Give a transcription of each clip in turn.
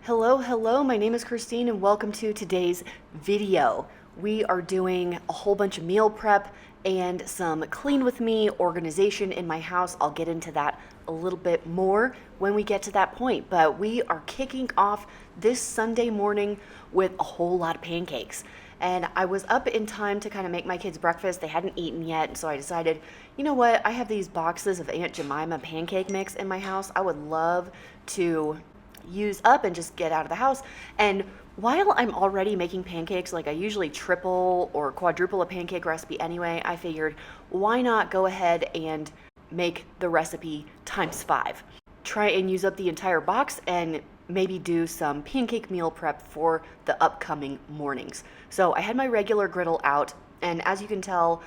Hello, my name is Christine and welcome to today's video. We are doing a whole bunch of meal prep and some clean with me organization in my house. I'll get into that a little bit more when we get to that point, but we are kicking off this Sunday morning with a whole lot of pancakes. And I was up in time to kind of make my kids breakfast. They hadn't eaten yet, and so I decided, you know what, I have these boxes of Aunt Jemima pancake mix in my house. I would love to use up and just get out of the house. And while I'm already making pancakes, like I usually triple or quadruple a pancake recipe anyway, I figured why not go ahead and make the recipe times 5. Try and use up the entire box and maybe do some pancake meal prep for the upcoming mornings. So I had my regular griddle out, and as you can tell,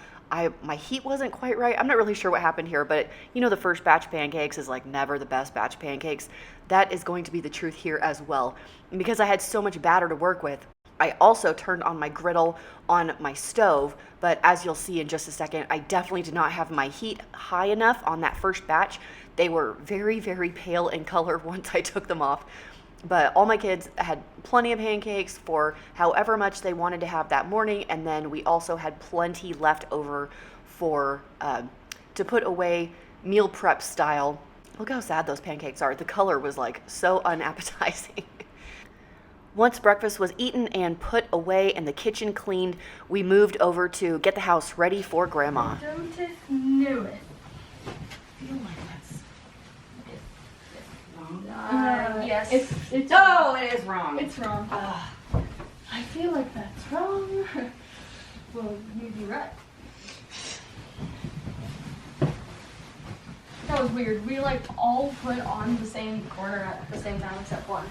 my heat wasn't quite right. I'm not really sure what happened here, but you know, the first batch of pancakes is like never the best batch of pancakes. That is going to be the truth here as well. And because I had so much batter to work with, I also turned on my griddle on my stove, but as you'll see in just a second, I definitely did not have my heat high enough on that first batch. They were very, very pale in color once I took them off. But all my kids had plenty of pancakes for however much they wanted to have that morning, and then we also had plenty left over for to put away meal prep style. Look how sad those pancakes are. The color was like so unappetizing. Once breakfast was eaten and put away and the kitchen cleaned, we moved over to get the house ready for Grandma. Don't just knew it. I feel like that's wrong. Yes. It's Oh, it is wrong. It's wrong. I feel like that's wrong. Well, you'd be right. That was weird. We like all put on the same corner at the same time except one.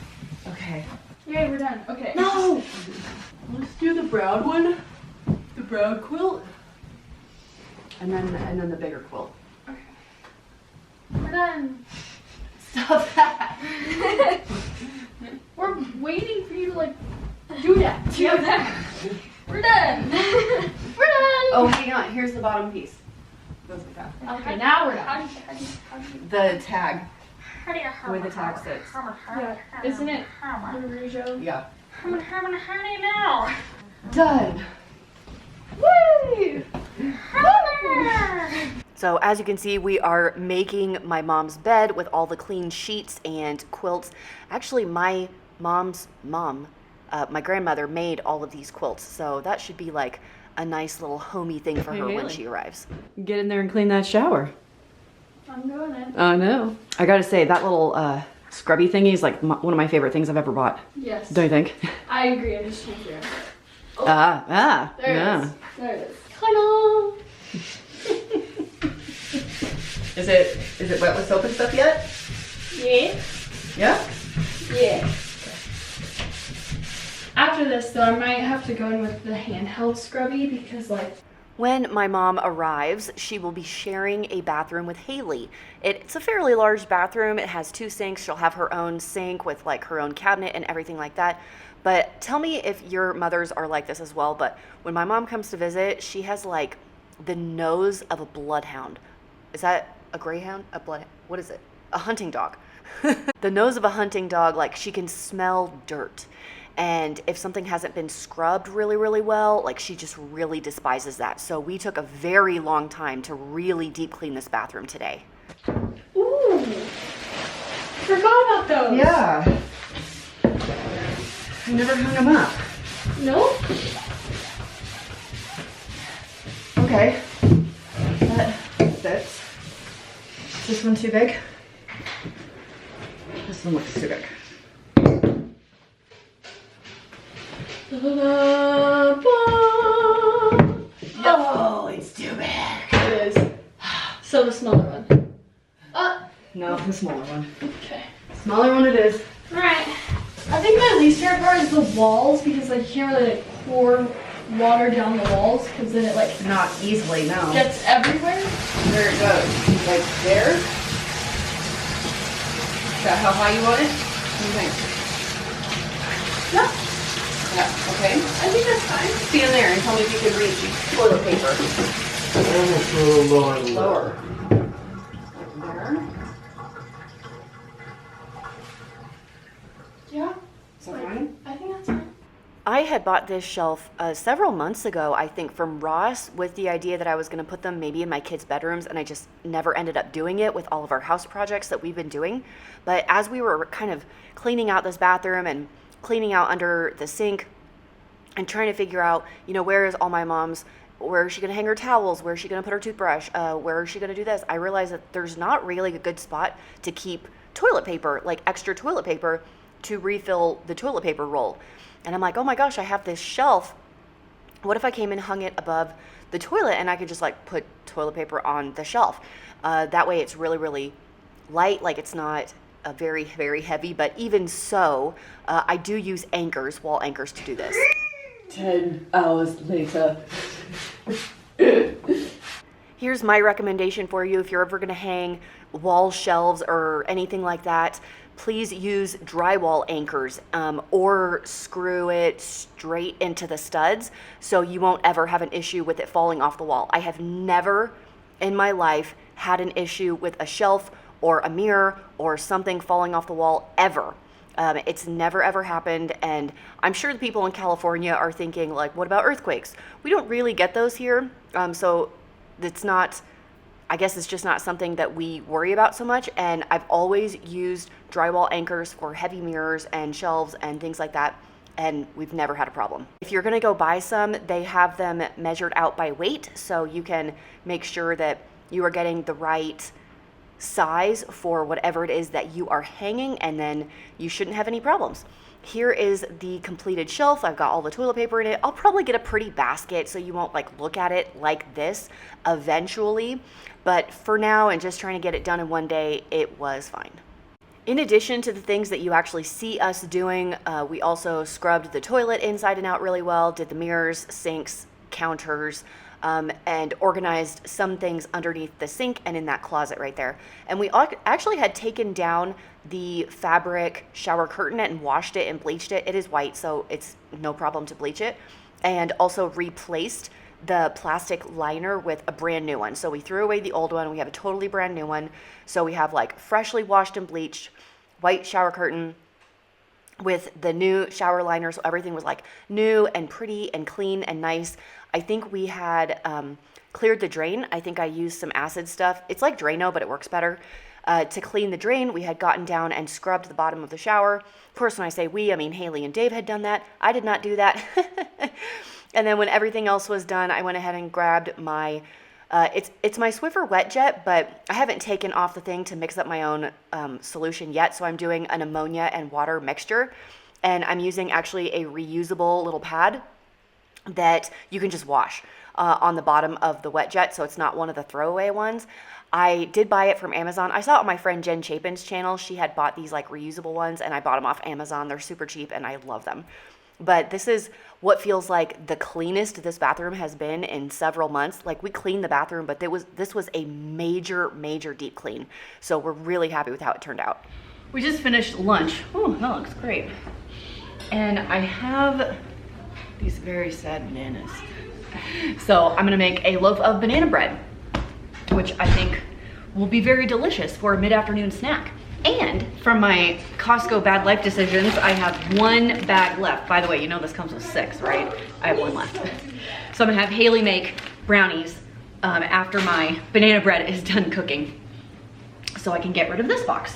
Okay. Yay, we're done. Okay. No! Let's do the brown one. The brown quilt. And then the bigger quilt. Okay. We're done. Stop that. We're waiting for you to like do that. We're done. We're done. Oh, hang on. Here's the bottom piece. Goes like that. Okay, now we're done. The tag. Where the tag sits. Yeah, isn't it Burritos? Yeah. Honey now. Done. Woo! So as you can see, we are making my mom's bed with all the clean sheets and quilts. Actually, my mom's mom, my grandmother, made all of these quilts. So that should be like a nice little homey thing for her when she arrives. Get in there and clean that shower. I'm doing it. I know. I gotta say, that little scrubby thingy is like one of my favorite things I've ever bought. Yes. Don't you think? I agree. I just changed it. There There it is. There it is. Hello. Is it wet with soap and stuff yet? Yeah. Yeah? Yeah. After this, though, I might have to go in with the handheld scrubby because, like, when my mom arrives, she will be sharing a bathroom with Haley. It's a fairly large bathroom. It has 2 sinks. She'll have her own sink with like her own cabinet and everything like that. But tell me if your mothers are like this as well. But when my mom comes to visit, she has like the nose of a bloodhound. Is that a greyhound? What is it? A hunting dog. The nose of a hunting dog, like she can smell dirt. And if something hasn't been scrubbed really, really well, like she just really despises that. So we took a very long time to really deep clean this bathroom today. ooh, forgot about those. Yeah. I never hung them up. No? Okay. That fits. Is this one too big? This one looks too big. Oh, it's too big. It is. So the smaller one. No, the smaller one. Okay. Smaller one it is. Alright. I think my least favorite part is the walls because like, you can't really like, pour water down the walls because then it like Not easily, no. gets everywhere. There it goes. Like there. Is that how high you want it? What do you think? Yeah. Yeah, okay. I think that's fine. Stand there and tell me if you can reach toilet paper. Lower. There. Yeah. Is that fine? I think that's fine. I had bought this shelf several months ago, I think, from Ross with the idea that I was going to put them maybe in my kids' bedrooms, and I just never ended up doing it with all of our house projects that we've been doing. But as we were kind of cleaning out this bathroom and cleaning out under the sink and trying to figure out, where is all my mom's, where is she going to hang her towels, where is she going to put her toothbrush, where is she going to do this, I realized that there's not really a good spot to keep toilet paper, like extra toilet paper, to refill the toilet paper roll. And I'm like, oh my gosh, I have this shelf. What if I came and hung it above the toilet and I could just like put toilet paper on the shelf? That way it's really, really light, like it's not very, very heavy. But even so, I do use anchors, wall anchors, to do this. 10 hours later. Here's my recommendation for you if you're ever going to hang wall shelves or anything like that. Please use drywall anchors or screw it straight into the studs so you won't ever have an issue with it falling off the wall. I have never in my life had an issue with a shelf or a mirror or something falling off the wall ever. It's never ever happened, and I'm sure the people in California are thinking like, what about earthquakes? We don't really get those here, so it's not, I guess it's just not something that we worry about so much. And I've always used drywall anchors for heavy mirrors and shelves and things like that, and we've never had a problem. If you're gonna go buy some, they have them measured out by weight, so you can make sure that you are getting the right size for whatever it is that you are hanging, and then you shouldn't have any problems. Here is the completed shelf. I've got all the toilet paper in it. I'll probably get a pretty basket so you won't like look at it like this eventually, but for now and just trying to get it done in one day, it was fine. In addition to the things that you actually see us doing, we also scrubbed the toilet inside and out really well, did the mirrors, sinks, counters, and organized some things underneath the sink and in that closet right there. And we actually had taken down the fabric shower curtain and washed it and bleached it. It is white, so it's no problem to bleach it. And also replaced the plastic liner with a brand new one. So we threw away the old one. We have a totally brand new one. So we have like freshly washed and bleached white shower curtain with the new shower liner. So everything was like new and pretty and clean and nice. I think we had cleared the drain. I think I used some acid stuff. It's like Drano, but it works better. To clean the drain, we had gotten down and scrubbed the bottom of the shower. Of course, when I say we, I mean Haley and Dave had done that. I did not do that. And then when everything else was done, I went ahead and grabbed my, it's my Swiffer Wet Jet, but I haven't taken off the thing to mix up my own solution yet. So I'm doing an ammonia and water mixture. And I'm using actually a reusable little pad that you can just wash on the bottom of the Wet Jet, so it's not one of the throwaway ones. I did buy it from Amazon. I saw it on my friend Jen Chapin's channel. She had bought these like reusable ones, and I bought them off Amazon. They're super cheap, and I love them. But this is what feels like the cleanest this bathroom has been in several months. Like, we cleaned the bathroom, but this was a major, major deep clean. So we're really happy with how it turned out. We just finished lunch. Oh, that looks great. And I have these very sad bananas. So I'm gonna make a loaf of banana bread, which I think will be very delicious for a mid-afternoon snack. And from my Costco bad life decisions, I have one bag left. By the way, you know this comes with 6, right? I have one left. So I'm gonna have Haley make brownies after my banana bread is done cooking, so I can get rid of this box.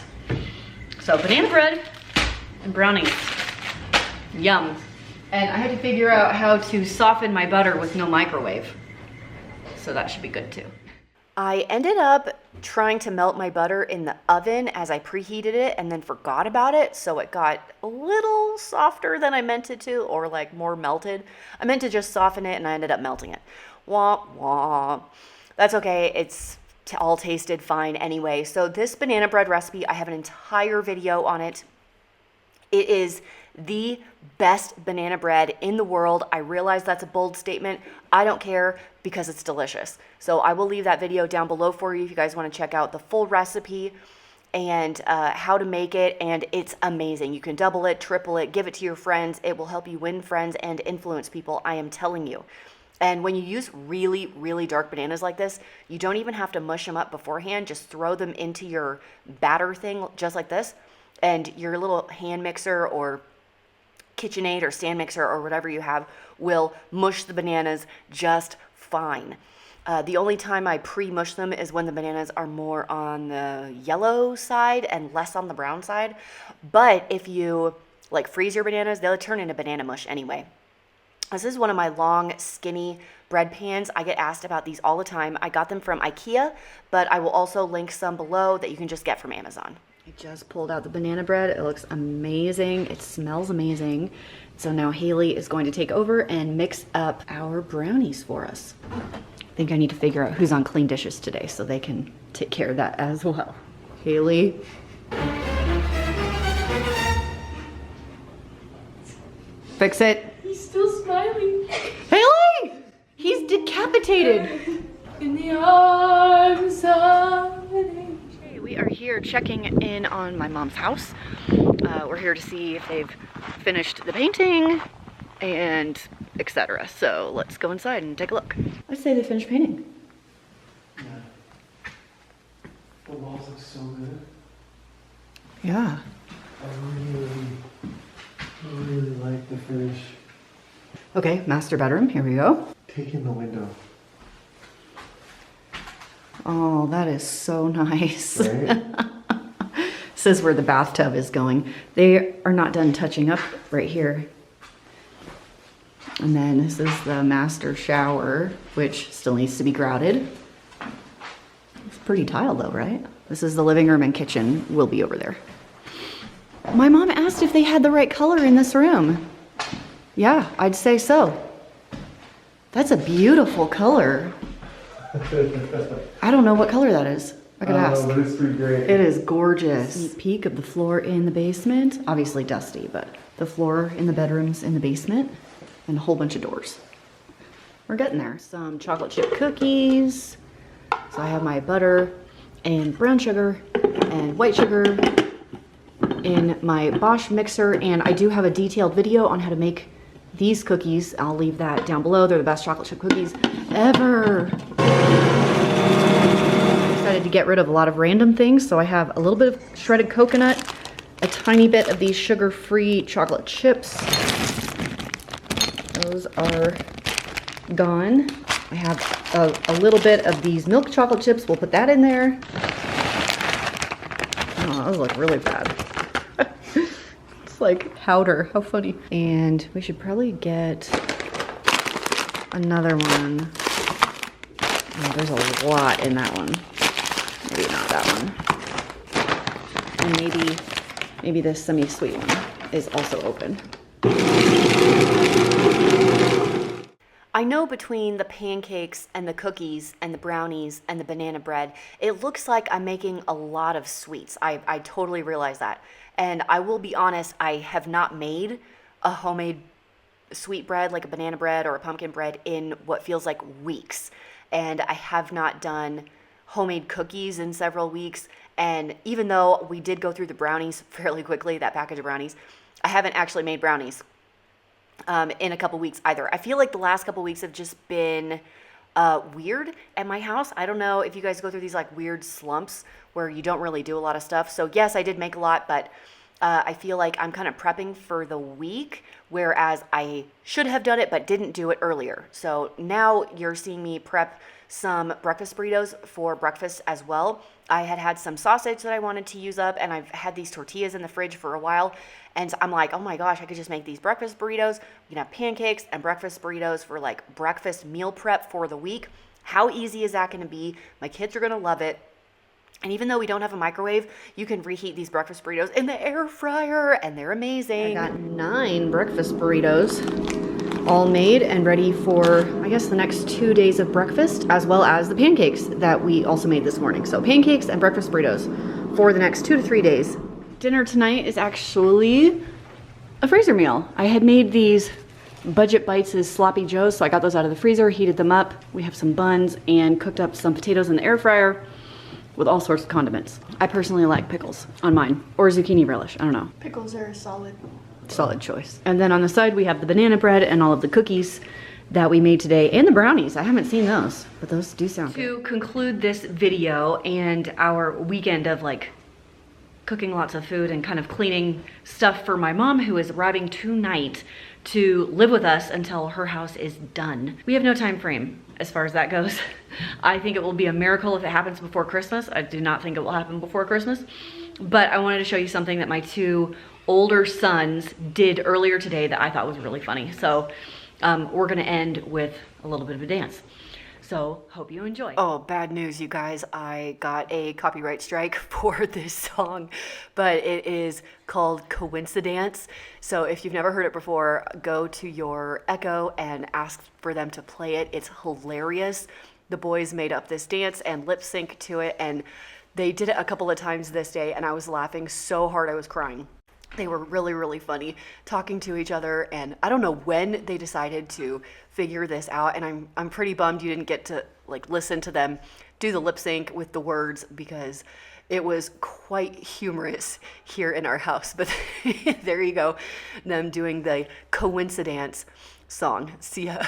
So banana bread and brownies, yum. And I had to figure out how to soften my butter with no microwave, so that should be good too. I ended up trying to melt my butter in the oven as I preheated it and then forgot about it, so it got a little softer than I meant it to, or like more melted. I meant to just soften it and I ended up melting it. Wah, wah. That's okay, it's all tasted fine anyway. So this banana bread recipe, I have an entire video on it. It is the best banana bread in the world. I realize that's a bold statement. I don't care, because it's delicious. So I will leave that video down below for you if you guys want to check out the full recipe and how to make it. And it's amazing. You can double it, triple it, give it to your friends. It will help you win friends and influence people, I am telling you. And when you use really, really dark bananas like this, you don't even have to mush them up beforehand. Just throw them into your batter thing just like this. And your little hand mixer or KitchenAid or stand mixer or whatever you have will mush the bananas just fine. The only time I pre-mush them is when the bananas are more on the yellow side and less on the brown side. But if you like freeze your bananas, they'll turn into banana mush anyway. This is one of my long, skinny bread pans. I get asked about these all the time. I got them from IKEA, but I will also link some below that you can just get from Amazon. I just pulled out the banana bread. It looks amazing. It smells amazing. So now Haley is going to take over and mix up our brownies for us. I think I need to figure out who's on clean dishes today so they can take care of that as well. Haley. Fix it. He's still smiling. Haley! He's decapitated. In the arms of an angel. Okay, we are here checking in on my mom's house. We're here to see if they've finished the painting and etc. So let's go inside and take a look. I'd say they finished painting. Yeah. The walls look so good. Yeah. I really like the finish. Okay, master bedroom. Here we go. Take in the window. Oh, that is so nice. Right? This is where the bathtub is going. They are not done touching up right here. And then this is the master shower, which still needs to be grouted. It's pretty tiled though, right? This is the living room and kitchen will be over there. My mom asked if they had the right color in this room. Yeah, I'd say so. That's a beautiful color. I don't know what color that is. I could ask. But it's pretty great. It is gorgeous. Sneak peek of the floor in the basement. Obviously dusty, but the floor in the bedrooms in the basement and a whole bunch of doors. We're getting there. Some chocolate chip cookies. So I have my butter and brown sugar and white sugar in my Bosch mixer, and I do have a detailed video on how to make these cookies. I'll leave that down below. They're the best chocolate chip cookies ever. Decided to get rid of a lot of random things, so I have a little bit of shredded coconut, a tiny bit of these sugar-free chocolate chips. Those are gone. I have a little bit of these milk chocolate chips. We'll put that in there. Oh, those look really bad. It's like powder. How funny. And we should probably get another one. Oh, there's a lot in that one. Maybe not that one. And maybe this semi-sweet one is also open. I know between the pancakes and the cookies and the brownies and the banana bread, it looks like I'm making a lot of sweets. I totally realize that. And I will be honest, I have not made a homemade sweet bread like a banana bread or a pumpkin bread in what feels like weeks. And I have not done homemade cookies in several weeks. And even though we did go through the brownies fairly quickly, that package of brownies, I haven't actually made brownies in a couple weeks either. I feel like the last couple weeks have just been weird at my house. I don't know if you guys go through these like weird slumps where you don't really do a lot of stuff. So yes, I did make a lot, but I feel like I'm kind of prepping for the week, whereas I should have done it but didn't do it earlier. So now you're seeing me prep some breakfast burritos for breakfast as well. I had some sausage that I wanted to use up, and I've had these tortillas in the fridge for a while. And I'm like, oh my gosh, I could just make these breakfast burritos. We can have pancakes and breakfast burritos for like breakfast meal prep for the week. How easy is that going to be? My kids are going to love it. And even though we don't have a microwave, you can reheat these breakfast burritos in the air fryer, and they're amazing. I got 9 breakfast burritos all made and ready for, I guess, the next 2 days of breakfast, as well as the pancakes that we also made this morning. So pancakes and breakfast burritos for the next 2 to 3 days. Dinner tonight is actually a freezer meal. I had made these Budget Bites as Sloppy Joes, so I got those out of the freezer, heated them up. We have some buns and cooked up some potatoes in the air fryer with all sorts of condiments. I personally like pickles on mine, or zucchini relish, I don't know. Pickles are solid Choice. And then on the side we have the banana bread and all of the cookies that we made today, and the brownies. I haven't seen those, but those do sound good. To conclude this video and our weekend of like cooking lots of food and kind of cleaning stuff for my mom, who is arriving tonight to live with us until her house is done. We have no time frame as far as that goes. I think it will be a miracle if it happens before Christmas. I do not think it will happen before Christmas. But I wanted to show you something that my two older sons did earlier today that I thought was really funny. So we're gonna end with a little bit of a dance. So hope you enjoy. Oh, bad news, you guys. I got a copyright strike for this song, but it is called Coincidence. So if you've never heard it before, go to your Echo and ask for them to play it. It's hilarious. The boys made up this dance and lip sync to it, and they did it a couple of times this day, and I was laughing so hard I was crying. They were really, really funny talking to each other, and I don't know when they decided to figure this out, and I'm pretty bummed you didn't get to like listen to them do the lip sync with the words, because it was quite humorous here in our house. But there you go, them doing the Coincidence song. See ya.